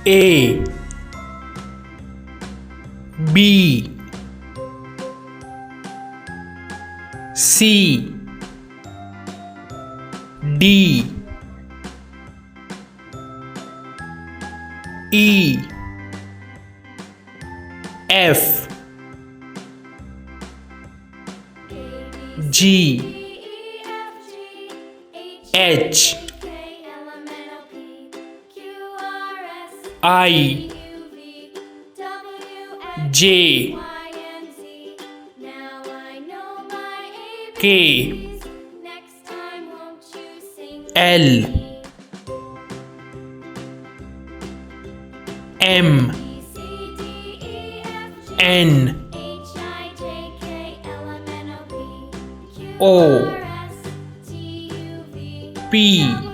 A B C D E F G H I J K L M N O P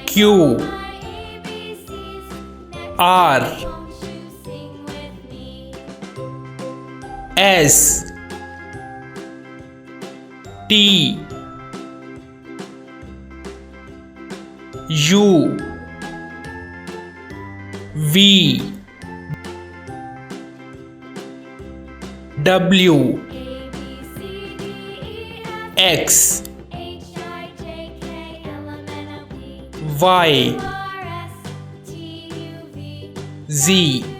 Q R S T U V W X Y Z